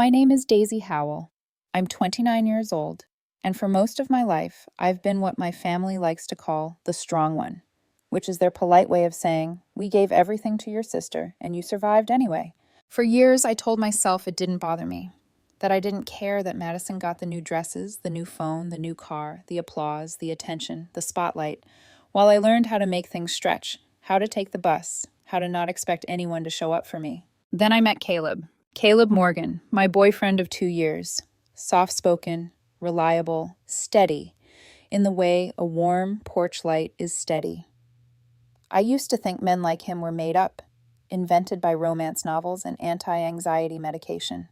My name is Daisy Howell. I'm 29 years old, and for most of my life, I've been what my family likes to call the strong one, which is their polite way of saying, we gave everything to your sister, and you survived anyway. For years, I told myself it didn't bother me, that I didn't care that Madison got the new dresses, the new phone, the new car, the applause, the attention, the spotlight, while I learned how to make things stretch, how to take the bus, how to not expect anyone to show up for me. Then I met Caleb. Caleb Morgan, my boyfriend of 2 years. Soft-spoken, reliable, steady, in the way a warm porch light is steady. I used to think men like him were made up, invented by romance novels and anti-anxiety medication.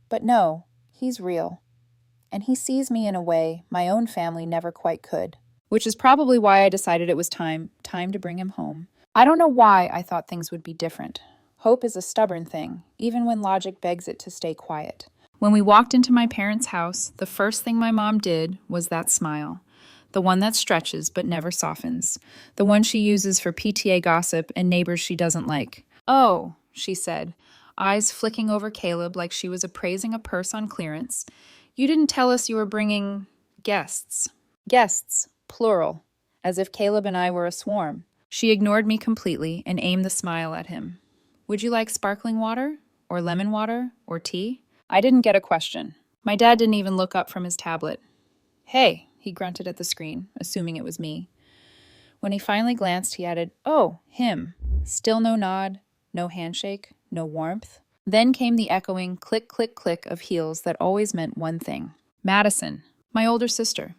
But no, he's real. And he sees me in a way my own family never quite could, which is probably why I decided it was time to bring him home. I don't know why I thought things would be different. Hope is a stubborn thing, even when logic begs it to stay quiet. When we walked into my parents' house, the first thing my mom did was that smile. The one that stretches but never softens. The one she uses for PTA gossip and neighbors she doesn't like. "Oh," she said, eyes flicking over Caleb like she was appraising a purse on clearance. "You didn't tell us you were bringing guests." Guests, plural, as if Caleb and I were a swarm. She ignored me completely and aimed the smile at him. "Would you like sparkling water? Or lemon water? Or tea?" I didn't get a question. My dad didn't even look up from his tablet. "Hey," he grunted at the screen, assuming it was me. When he finally glanced, he added, "Oh, him." Still no nod, no handshake, no warmth. Then came the echoing click, click, click of heels that always meant one thing. Madison, my older sister.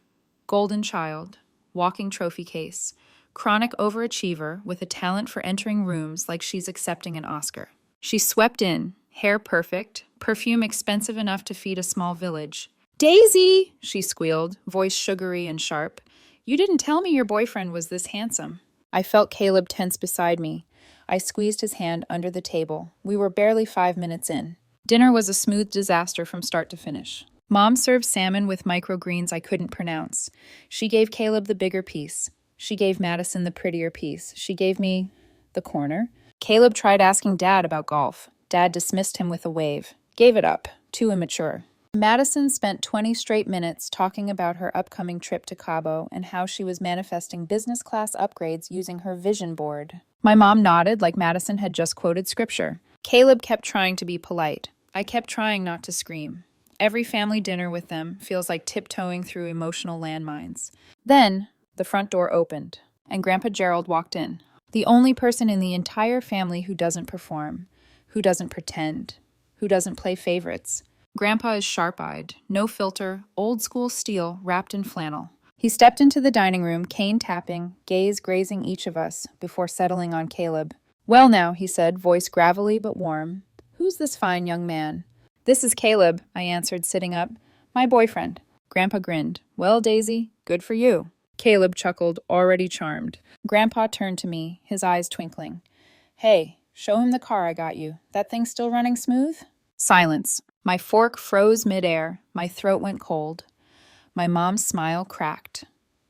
Golden child, walking trophy case, chronic overachiever with a talent for entering rooms like she's accepting an Oscar. She swept in, hair perfect, perfume expensive enough to feed a small village. "Daisy!" she squealed, voice sugary and sharp. "You didn't tell me your boyfriend was this handsome." I felt Caleb tense beside me. I squeezed his hand under the table. We were barely 5 minutes in. Dinner was a smooth disaster from start to finish. Mom served salmon with microgreens I couldn't pronounce. She gave Caleb the bigger piece. She gave Madison the prettier piece. She gave me the corner. Caleb tried asking Dad about golf. Dad dismissed him with a wave. Gave it up. Too immature. Madison spent 20 straight minutes talking about her upcoming trip to Cabo and how she was manifesting business class upgrades using her vision board. My mom nodded like Madison had just quoted scripture. Caleb kept trying to be polite. I kept trying not to scream. Every family dinner with them feels like tiptoeing through emotional landmines. Then, the front door opened, and Grandpa Gerald walked in. The only person in the entire family who doesn't perform, who doesn't pretend, who doesn't play favorites. Grandpa is sharp-eyed, no filter, old-school steel wrapped in flannel. He stepped into the dining room, cane tapping, gaze grazing each of us, before settling on Caleb. "Well now," he said, voice gravelly but warm. "Who's this fine young man?" "This is Caleb," I answered, sitting up. "My boyfriend." Grandpa grinned. "Well, Daisy, good for you." Caleb chuckled, already charmed. Grandpa turned to me, his eyes twinkling. "Hey, show him the car I got you. That thing still running smooth?" Silence. My fork froze midair. My throat went cold. My mom's smile cracked.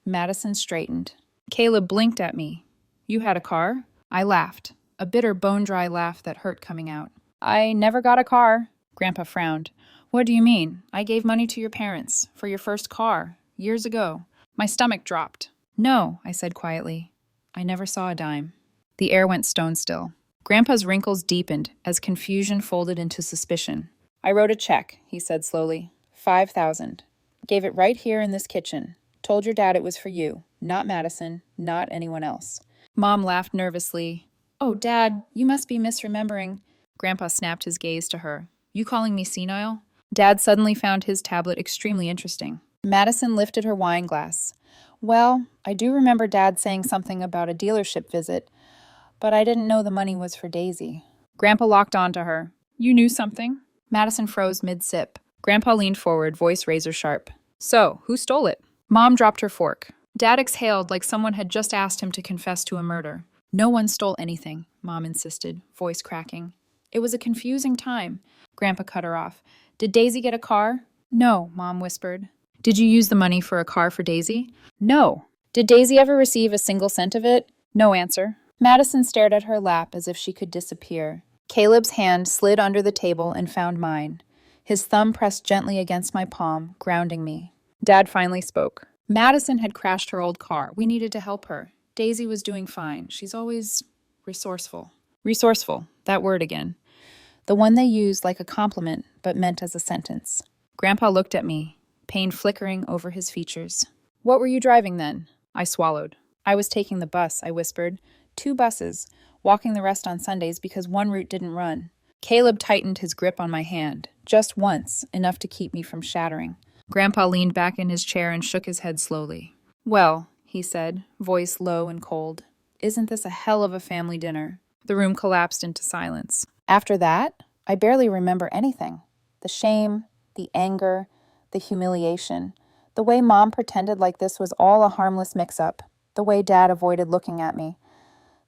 Madison straightened. Caleb blinked at me. "You had a car?" I laughed, a bitter bone-dry laugh that hurt coming out. "I never got a car." Grandpa frowned. "What do you mean? I gave money to your parents for your first car, years ago." My stomach dropped. "No," I said quietly. "I never saw a dime." The air went stone still. Grandpa's wrinkles deepened as confusion folded into suspicion. "I wrote a check," he said slowly. 5,000. Gave it right here in this kitchen. Told your dad it was for you, not Madison, not anyone else." Mom laughed nervously. "Oh, Dad, you must be misremembering." Grandpa snapped his gaze to her. "You calling me senile?" Dad suddenly found his tablet extremely interesting. Madison lifted her wine glass. "Well, I do remember Dad saying something about a dealership visit, but I didn't know the money was for Daisy." Grandpa locked onto her. "You knew something?" Madison froze mid-sip. Grandpa leaned forward, voice razor-sharp. "So, who stole it?" Mom dropped her fork. Dad exhaled like someone had just asked him to confess to a murder. "No one stole anything," Mom insisted, voice cracking. "It was a confusing time." Grandpa cut her off. "Did Daisy get a car?" "No," Mom whispered. "Did you use the money for a car for Daisy?" "No." "Did Daisy ever receive a single cent of it?" "No answer." Madison stared at her lap as if she could disappear. Caleb's hand slid under the table and found mine. His thumb pressed gently against my palm, grounding me. Dad finally spoke. Madison had crashed her old car. We needed to help her. Daisy was doing fine. She's always resourceful. Resourceful, that word again. The one they used like a compliment, but meant as a sentence. Grandpa looked at me, pain flickering over his features. What were you driving then? I swallowed. I was taking the bus, I whispered. 2 buses, walking the rest on Sundays because one route didn't run. Caleb tightened his grip on my hand, just once, enough to keep me from shattering. Grandpa leaned back in his chair and shook his head slowly. Well, he said, voice low and cold, isn't this a hell of a family dinner? The room collapsed into silence. After that, I barely remember anything. The shame, the anger, the humiliation, the way Mom pretended like this was all a harmless mix-up, the way Dad avoided looking at me,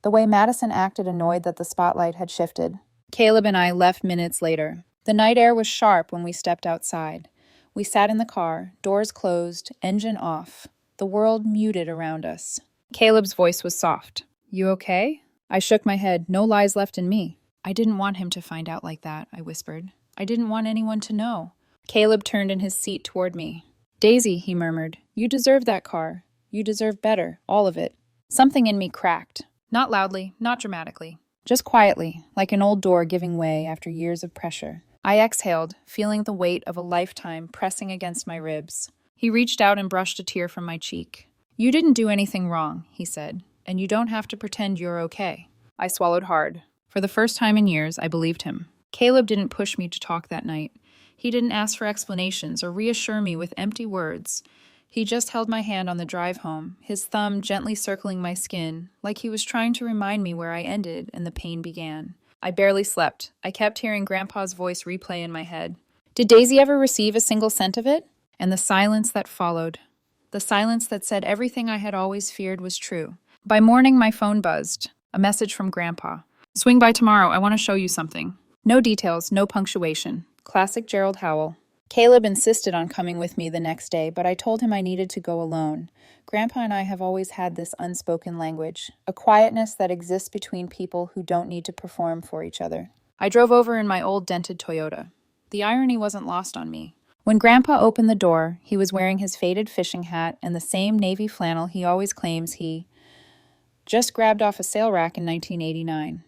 the way Madison acted annoyed that the spotlight had shifted. Caleb and I left minutes later. The night air was sharp when we stepped outside. We sat in the car, doors closed, engine off, the world muted around us. Caleb's voice was soft. You okay? I shook my head. No lies left in me. I didn't want him to find out like that, I whispered. I didn't want anyone to know. Caleb turned in his seat toward me. Daisy, he murmured, you deserve that car. You deserve better, all of it. Something in me cracked. Not loudly, not dramatically. Just quietly, like an old door giving way after years of pressure. I exhaled, feeling the weight of a lifetime pressing against my ribs. He reached out and brushed a tear from my cheek. You didn't do anything wrong, he said, and you don't have to pretend you're okay. I swallowed hard. For the first time in years, I believed him. Caleb didn't push me to talk that night. He didn't ask for explanations or reassure me with empty words. He just held my hand on the drive home, his thumb gently circling my skin, like he was trying to remind me where I ended and the pain began. I barely slept. I kept hearing Grandpa's voice replay in my head. Did Daisy ever receive a single cent of it? And the silence that followed. The silence that said everything I had always feared was true. By morning, my phone buzzed. A message from Grandpa. Swing by tomorrow. I want to show you something. No details, no punctuation. Classic Gerald Howell. Caleb insisted on coming with me the next day, but I told him I needed to go alone. Grandpa and I have always had this unspoken language, a quietness that exists between people who don't need to perform for each other. I drove over in my old dented Toyota. The irony wasn't lost on me. When Grandpa opened the door, he was wearing his faded fishing hat and the same navy flannel he always claims he just grabbed off a sale rack in 1989.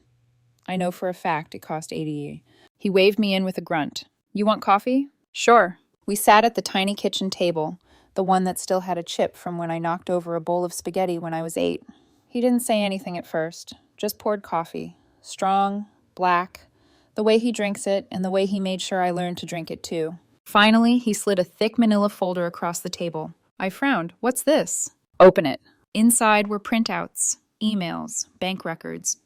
I know for a fact it cost $80. He waved me in with a grunt. You want coffee? Sure. We sat at the tiny kitchen table, the one that still had a chip from when I knocked over a bowl of spaghetti when I was 8. He didn't say anything at first, just poured coffee. Strong, black, the way he drinks it and the way he made sure I learned to drink it too. Finally, he slid a thick manila folder across the table. I frowned. What's this? Open it. Inside were printouts, emails, bank records,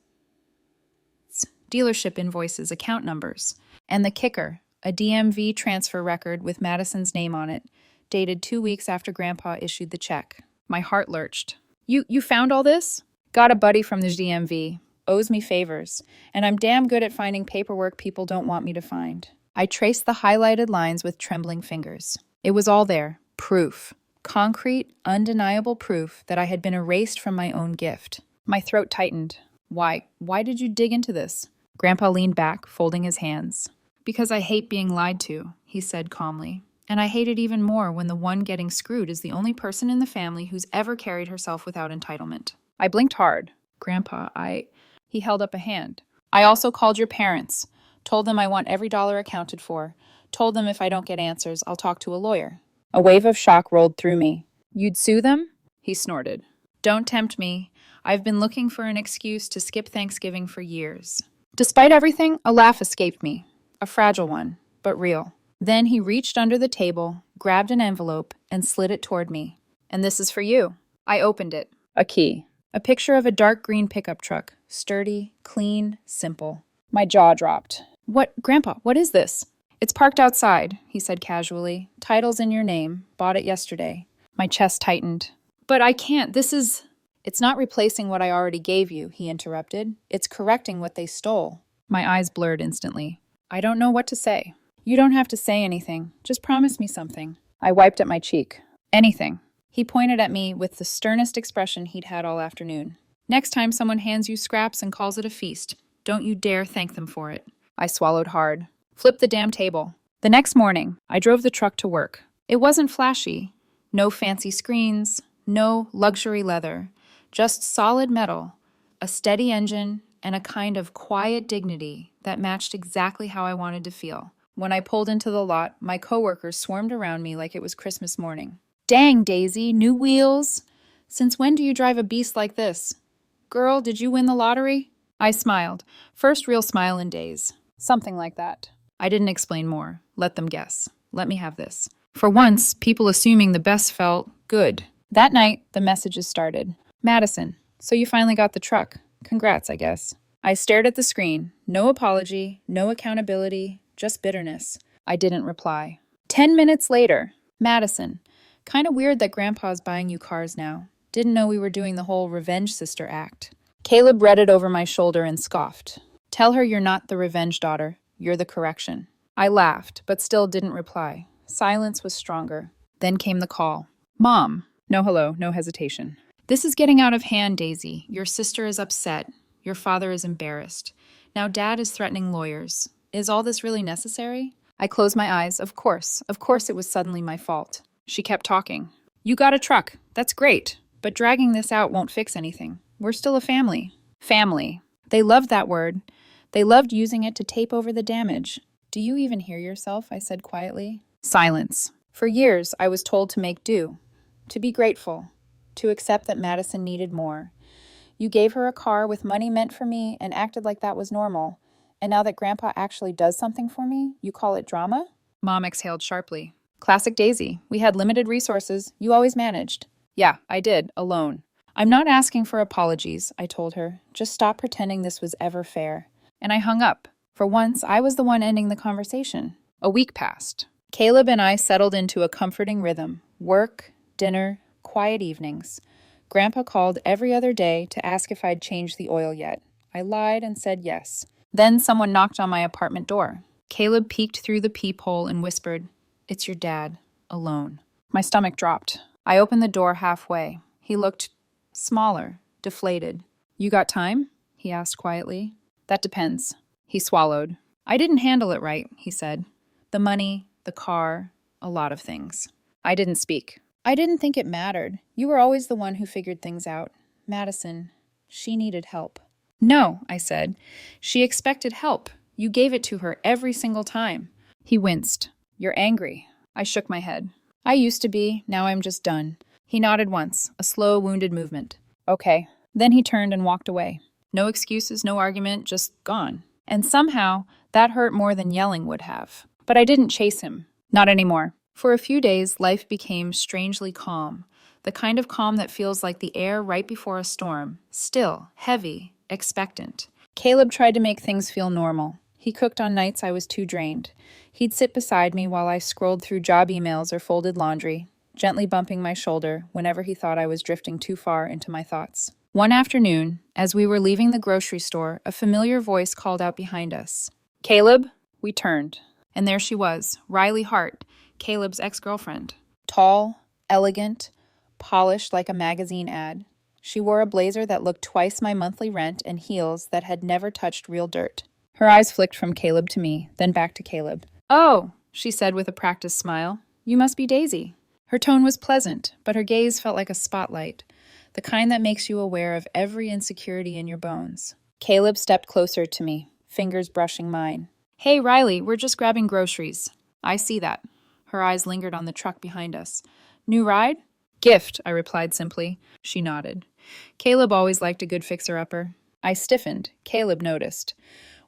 dealership invoices, account numbers, and the kicker, a DMV transfer record with Madison's name on it, dated 2 weeks after Grandpa issued the check. My heart lurched. You found all this? Got a buddy from the DMV. Owes me favors. And I'm damn good at finding paperwork people don't want me to find. I traced the highlighted lines with trembling fingers. It was all there. Proof. Concrete, undeniable proof that I had been erased from my own gift. My throat tightened. Why did you dig into this? Grandpa leaned back, folding his hands. Because I hate being lied to, he said calmly. And I hate it even more when the one getting screwed is the only person in the family who's ever carried herself without entitlement. I blinked hard. Grandpa, He held up a hand. I also called your parents. Told them I want every dollar accounted for. Told them if I don't get answers, I'll talk to a lawyer. A wave of shock rolled through me. You'd sue them? He snorted. Don't tempt me. I've been looking for an excuse to skip Thanksgiving for years. Despite everything, a laugh escaped me. A fragile one, but real. Then he reached under the table, grabbed an envelope, and slid it toward me. And this is for you. I opened it. A key. A picture of a dark green pickup truck. Sturdy, clean, simple. My jaw dropped. Grandpa, what is this? It's parked outside, he said casually. Title's in your name. Bought it yesterday. My chest tightened. But I can't. It's not replacing what I already gave you, he interrupted. It's correcting what they stole. My eyes blurred instantly. I don't know what to say. You don't have to say anything. Just promise me something. I wiped at my cheek. Anything. He pointed at me with the sternest expression he'd had all afternoon. Next time someone hands you scraps and calls it a feast, don't you dare thank them for it. I swallowed hard. Flip the damn table. The next morning, I drove the truck to work. It wasn't flashy. No fancy screens, no luxury leather, just solid metal, a steady engine, and a kind of quiet dignity that matched exactly how I wanted to feel. When I pulled into the lot, my coworkers swarmed around me like it was Christmas morning. Dang, Daisy, new wheels! Since when do you drive a beast like this? Girl, did you win the lottery? I smiled. First real smile in days. Something like that. I didn't explain more. Let them guess. Let me have this. For once, people assuming the best felt good. That night, the messages started. Madison, so you finally got the truck. Congrats, I guess. I stared at the screen. No apology, no accountability, just bitterness. I didn't reply. 10 minutes later, Madison. Kinda weird that Grandpa's buying you cars now. Didn't know we were doing the whole revenge sister act. Caleb read it over my shoulder and scoffed. Tell her you're not the revenge daughter. You're the correction. I laughed, but still didn't reply. Silence was stronger. Then came the call. Mom. No hello, no hesitation. This is getting out of hand, Daisy. Your sister is upset. Your father is embarrassed. Now Dad is threatening lawyers. Is all this really necessary? I closed my eyes. Of course it was suddenly my fault. She kept talking. You got a truck. That's great. But dragging this out won't fix anything. We're still a family. Family. They loved that word. They loved using it to tape over the damage. Do you even hear yourself? I said quietly. Silence. For years, I was told to make do, to be grateful, to accept that Madison needed more. You gave her a car with money meant for me and acted like that was normal. And now that Grandpa actually does something for me, you call it drama? Mom exhaled sharply. Classic Daisy. We had limited resources. You always managed. Yeah, I did, alone. I'm not asking for apologies, I told her. Just stop pretending this was ever fair. And I hung up. For once, I was the one ending the conversation. A week passed. Caleb and I settled into a comforting rhythm. Work, dinner, quiet evenings. Grandpa called every other day to ask if I'd changed the oil yet. I lied and said yes. Then someone knocked on my apartment door. Caleb peeked through the peephole and whispered, It's your dad, alone. My stomach dropped. I opened the door halfway. He looked smaller, deflated. You got time? He asked quietly. That depends. He swallowed. I didn't handle it right, he said. The money, the car, a lot of things. I didn't speak. I didn't think it mattered. You were always the one who figured things out. Madison, she needed help. No, I said. She expected help. You gave it to her every single time. He winced. You're angry. I shook my head. I used to be. Now I'm just done. He nodded once, a slow, wounded movement. Okay. Then he turned and walked away. No excuses, no argument, just gone. And somehow, that hurt more than yelling would have. But I didn't chase him. Not anymore. For a few days, life became strangely calm. The kind of calm that feels like the air right before a storm. Still, heavy, expectant. Caleb tried to make things feel normal. He cooked on nights I was too drained. He'd sit beside me while I scrolled through job emails or folded laundry, gently bumping my shoulder whenever he thought I was drifting too far into my thoughts. One afternoon, as we were leaving the grocery store, a familiar voice called out behind us. Caleb? We turned. And there she was, Riley Hart, Caleb's ex-girlfriend. Tall, elegant, polished like a magazine ad. She wore a blazer that looked twice my monthly rent and heels that had never touched real dirt. Her eyes flicked from Caleb to me, then back to Caleb. Oh, she said with a practiced smile. You must be Daisy. Her tone was pleasant, but her gaze felt like a spotlight, the kind that makes you aware of every insecurity in your bones. Caleb stepped closer to me, fingers brushing mine. Hey, Riley, we're just grabbing groceries. I see that. Her eyes lingered on the truck behind us. New ride? Gift, I replied simply. She nodded. Caleb always liked a good fixer-upper. I stiffened. Caleb noticed.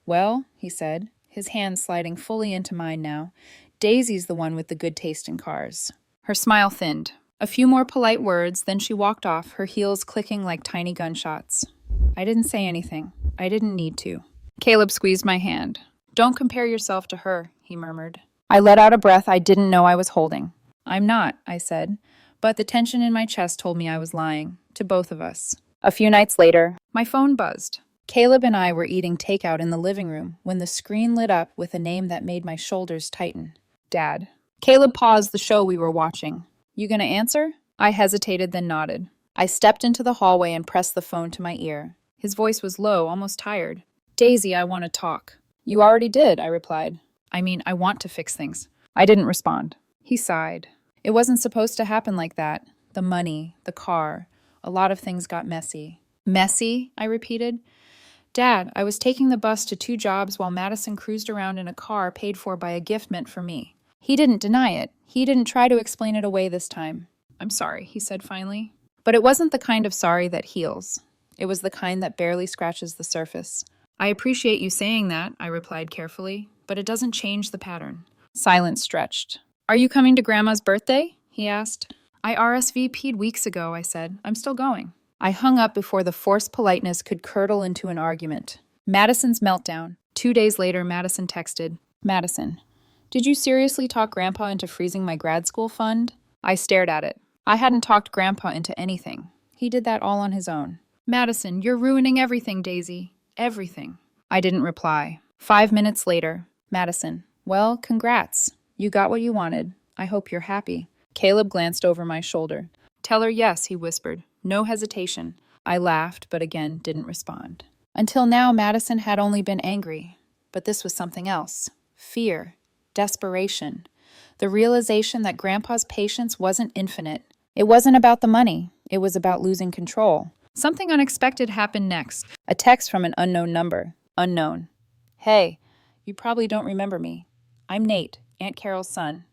Well, he said, his hand sliding fully into mine now, Daisy's the one with the good taste in cars. Her smile thinned. A few more polite words, then she walked off, her heels clicking like tiny gunshots. I didn't say anything. I didn't need to. Caleb squeezed my hand. Don't compare yourself to her, he murmured. I let out a breath I didn't know I was holding. I'm not, I said, but the tension in my chest told me I was lying, to both of us. A few nights later, my phone buzzed. Caleb and I were eating takeout in the living room when the screen lit up with a name that made my shoulders tighten. Dad. Caleb paused the show we were watching. You gonna answer? I hesitated, then nodded. I stepped into the hallway and pressed the phone to my ear. His voice was low, almost tired. Daisy, I want to talk. You already did, I replied. I mean, I want to fix things. I didn't respond. He sighed. It wasn't supposed to happen like that. The money, the car, a lot of things got messy. Messy? I repeated. Dad, I was taking the bus to 2 jobs while Madison cruised around in a car paid for by a gift meant for me. He didn't deny it. He didn't try to explain it away this time. I'm sorry, he said finally. But it wasn't the kind of sorry that heals. It was the kind that barely scratches the surface. I appreciate you saying that, I replied carefully, but it doesn't change the pattern. Silence stretched. Are you coming to Grandma's birthday? He asked. I RSVP'd weeks ago, I said. I'm still going. I hung up before the forced politeness could curdle into an argument. Madison's meltdown. 2 days later, Madison texted, Madison, did you seriously talk Grandpa into freezing my grad school fund? I stared at it. I hadn't talked Grandpa into anything. He did that all on his own. Madison, you're ruining everything, Daisy. Everything. I didn't reply. 5 minutes later, Madison, well, congrats. You got what you wanted. I hope you're happy. Caleb glanced over my shoulder. Tell her yes, he whispered. No hesitation. I laughed, but again didn't respond. Until now, Madison had only been angry. But this was something else. Fear. Desperation. The realization that Grandpa's patience wasn't infinite. It wasn't about the money. It was about losing control. Something unexpected happened next. A text from an unknown number. Unknown. Hey, you probably don't remember me. I'm Nate, Aunt Carol's son.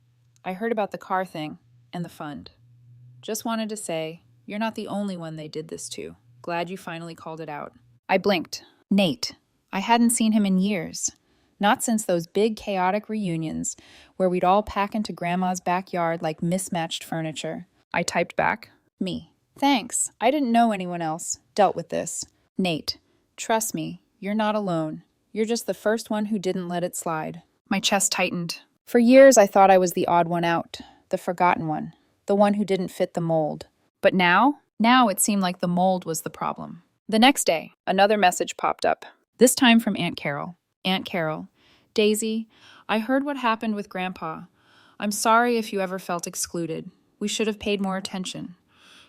I heard about the car thing and the fund. Just wanted to say, you're not the only one they did this to. Glad you finally called it out. I blinked. Nate. I hadn't seen him in years. Not since those big, chaotic reunions where we'd all pack into Grandma's backyard like mismatched furniture. I typed back, me. Thanks. I didn't know anyone else dealt with this. Nate. Trust me, you're not alone. You're just the first one who didn't let it slide. My chest tightened. For years, I thought I was the odd one out, the forgotten one, the one who didn't fit the mold. But now it seemed like the mold was the problem. The next day, another message popped up, this time from Aunt Carol. Aunt Carol, Daisy, I heard what happened with Grandpa. I'm sorry if you ever felt excluded. We should have paid more attention.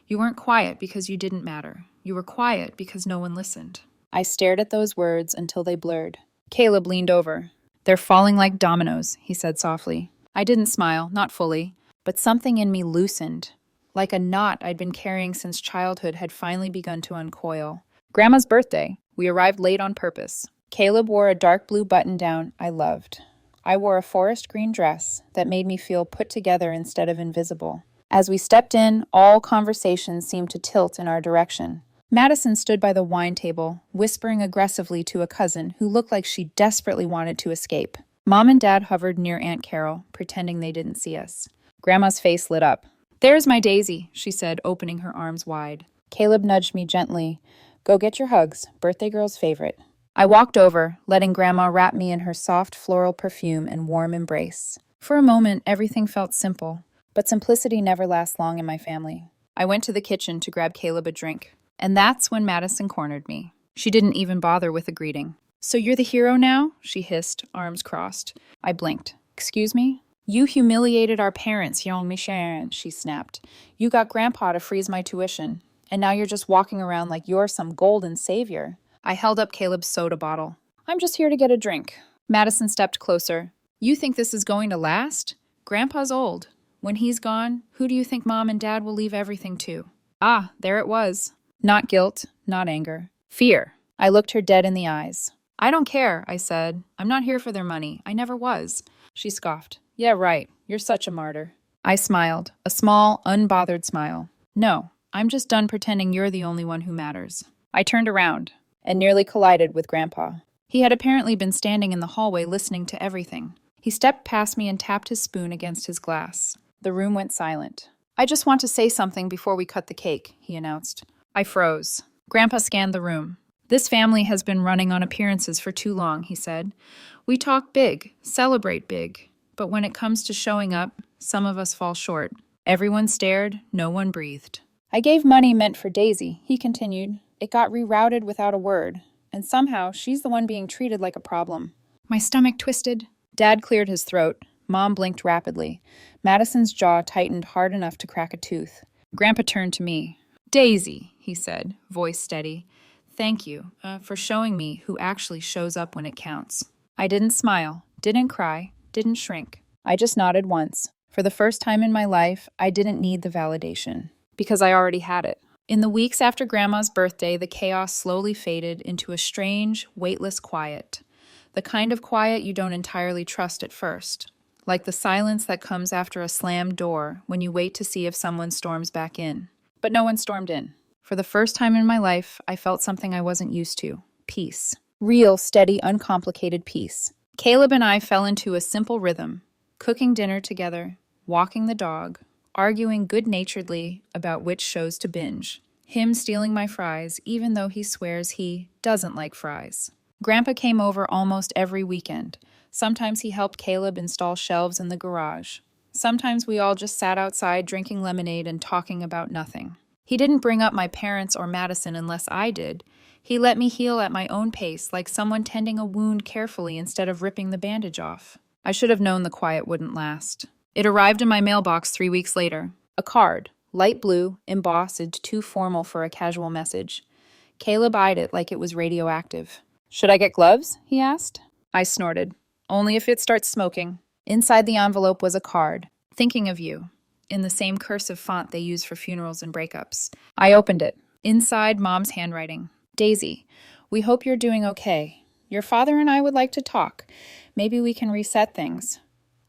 You weren't quiet because you didn't matter. You were quiet because no one listened. I stared at those words until they blurred. Caleb leaned over. They're falling like dominoes, he said softly. I didn't smile, not fully, but something in me loosened. Like a knot I'd been carrying since childhood had finally begun to uncoil. Grandma's birthday. We arrived late on purpose. Caleb wore a dark blue button-down I loved. I wore a forest green dress that made me feel put together instead of invisible. As we stepped in, all conversations seemed to tilt in our direction. Madison stood by the wine table, whispering aggressively to a cousin who looked like she desperately wanted to escape. Mom and Dad hovered near Aunt Carol, pretending they didn't see us. Grandma's face lit up. There's my Daisy, she said, opening her arms wide. Caleb nudged me gently. Go get your hugs, birthday girl's favorite. I walked over, letting Grandma wrap me in her soft floral perfume and warm embrace. For a moment, everything felt simple, but simplicity never lasts long in my family. I went to the kitchen to grab Caleb a drink, and that's when Madison cornered me. She didn't even bother with a greeting. So you're the hero now? She hissed, arms crossed. I blinked. Excuse me? You humiliated our parents, young Michelle, she snapped. You got Grandpa to freeze my tuition, and now you're just walking around like you're some golden savior. I held up Caleb's soda bottle. I'm just here to get a drink. Madison stepped closer. You think this is going to last? Grandpa's old. When he's gone, who do you think Mom and Dad will leave everything to? Ah, there it was. Not guilt, not anger. Fear. I looked her dead in the eyes. I don't care, I said. I'm not here for their money. I never was. She scoffed. Yeah, right. You're such a martyr. I smiled, a small, unbothered smile. No, I'm just done pretending you're the only one who matters. I turned around and nearly collided with Grandpa. He had apparently been standing in the hallway listening to everything. He stepped past me and tapped his spoon against his glass. The room went silent. I just want to say something before we cut the cake, he announced. I froze. Grandpa scanned the room. This family has been running on appearances for too long, he said. We talk big, celebrate big. But when it comes to showing up, some of us fall short. Everyone stared, no one breathed. I gave money meant for Daisy, he continued. It got rerouted without a word, and somehow she's the one being treated like a problem. My stomach twisted. Dad cleared his throat. Mom blinked rapidly. Madison's jaw tightened hard enough to crack a tooth. Grandpa turned to me. Daisy, he said, voice steady. Thank you for showing me who actually shows up when it counts. I didn't smile, didn't cry, didn't shrink. I just nodded once. For the first time in my life, I didn't need the validation, because I already had it. In the weeks after Grandma's birthday, the chaos slowly faded into a strange, weightless quiet. The kind of quiet you don't entirely trust at first. Like the silence that comes after a slammed door when you wait to see if someone storms back in. But no one stormed in. For the first time in my life, I felt something I wasn't used to. Peace. Real, steady, uncomplicated peace. Caleb and I fell into a simple rhythm. Cooking dinner together, walking the dog, arguing good-naturedly about which shows to binge. Him stealing my fries, even though he swears he doesn't like fries. Grandpa came over almost every weekend. Sometimes he helped Caleb install shelves in the garage. Sometimes we all just sat outside drinking lemonade and talking about nothing. He didn't bring up my parents or Madison unless I did. He let me heal at my own pace, like someone tending a wound carefully instead of ripping the bandage off. I should have known the quiet wouldn't last. It arrived in my mailbox 3 weeks later. A card, light blue, embossed, too formal for a casual message. Caleb eyed it like it was radioactive. "Should I get gloves?" he asked. I snorted. "Only if it starts smoking." Inside the envelope was a card. "Thinking of you," in the same cursive font they use for funerals and breakups. I opened it. Inside, Mom's handwriting. "Daisy, we hope you're doing okay. Your father and I would like to talk. Maybe we can reset things.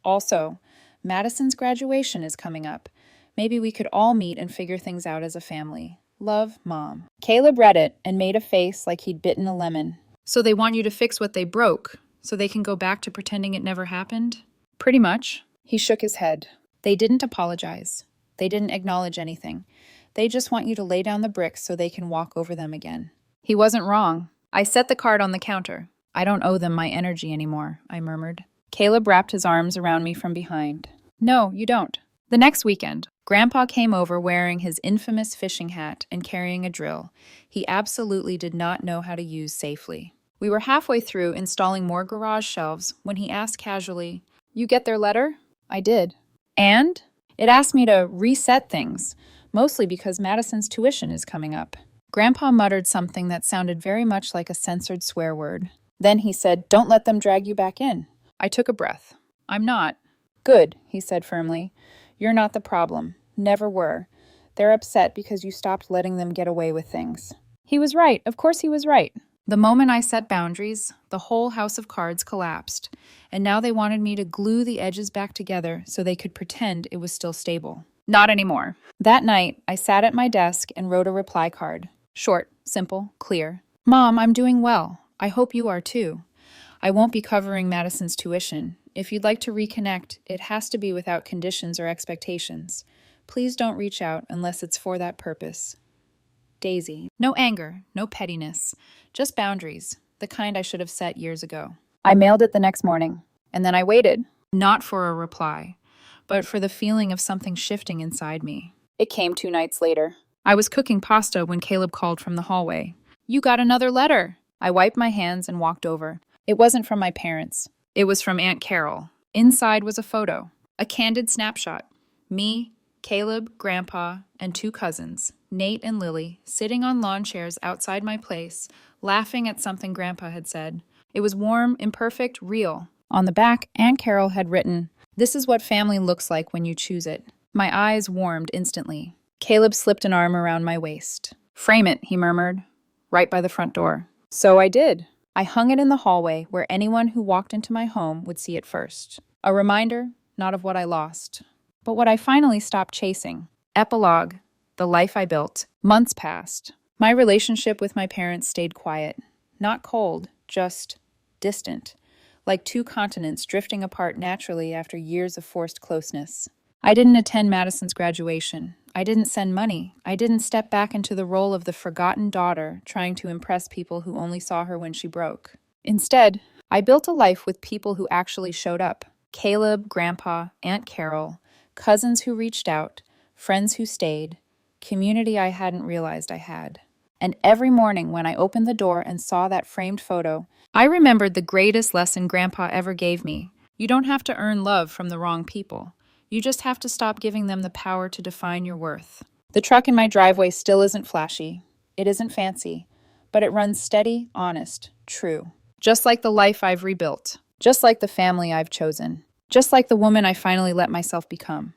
Also, Madison's graduation is coming up. Maybe we could all meet and figure things out as a family. Love, Mom." Caleb read it and made a face like he'd bitten a lemon. "So they want you to fix what they broke, so they can go back to pretending it never happened?" "Pretty much." He shook his head. "They didn't apologize. They didn't acknowledge anything. They just want you to lay down the bricks so they can walk over them again." He wasn't wrong. I set the card on the counter. "I don't owe them my energy anymore," I murmured. Caleb wrapped his arms around me from behind. "No, you don't." The next weekend, Grandpa came over wearing his infamous fishing hat and carrying a drill he absolutely did not know how to use safely. We were halfway through installing more garage shelves when he asked casually, "You get their letter?" I did. "And?" "It asked me to reset things, mostly because Madison's tuition is coming up." Grandpa muttered something that sounded very much like a censored swear word. Then he said, "Don't let them drag you back in." I took a breath. "I'm not." "Good," he said firmly. "You're not the problem. Never were. They're upset because you stopped letting them get away with things." He was right. Of course he was right. The moment I set boundaries, the whole house of cards collapsed, and now they wanted me to glue the edges back together so they could pretend it was still stable. Not anymore. That night, I sat at my desk and wrote a reply card. Short, simple, clear. "Mom, I'm doing well. I hope you are too. I won't be covering Madison's tuition. If you'd like to reconnect, it has to be without conditions or expectations. Please don't reach out unless it's for that purpose. Daisy." No anger, no pettiness, just boundaries, the kind I should have set years ago. I mailed it the next morning, and then I waited, not for a reply, but for the feeling of something shifting inside me. It came 2 nights later. I was cooking pasta when Caleb called from the hallway. "You got another letter." I wiped my hands and walked over. It wasn't from my parents. It was from Aunt Carol. Inside was a photo, a candid snapshot. Me, Caleb, Grandpa, and 2 cousins, Nate and Lily, sitting on lawn chairs outside my place, laughing at something Grandpa had said. It was warm, imperfect, real. On the back, Aunt Carol had written, "This is what family looks like when you choose it." My eyes warmed instantly. Caleb slipped an arm around my waist. "Frame it," he murmured, "right by the front door." So I did. I hung it in the hallway where anyone who walked into my home would see it first. A reminder, not of what I lost, but what I finally stopped chasing. Epilogue, the life I built. Months passed. My relationship with my parents stayed quiet. Not cold, just distant. Like 2 continents drifting apart naturally after years of forced closeness. I didn't attend Madison's graduation. I didn't send money. I didn't step back into the role of the forgotten daughter trying to impress people who only saw her when she broke. Instead, I built a life with people who actually showed up. Caleb, Grandpa, Aunt Carol, cousins who reached out, friends who stayed, community I hadn't realized I had. And every morning when I opened the door and saw that framed photo, I remembered the greatest lesson Grandpa ever gave me. You don't have to earn love from the wrong people. You just have to stop giving them the power to define your worth. The truck in my driveway still isn't flashy. It isn't fancy. But it runs steady, honest, true. Just like the life I've rebuilt. Just like the family I've chosen. just like the woman I finally let myself become.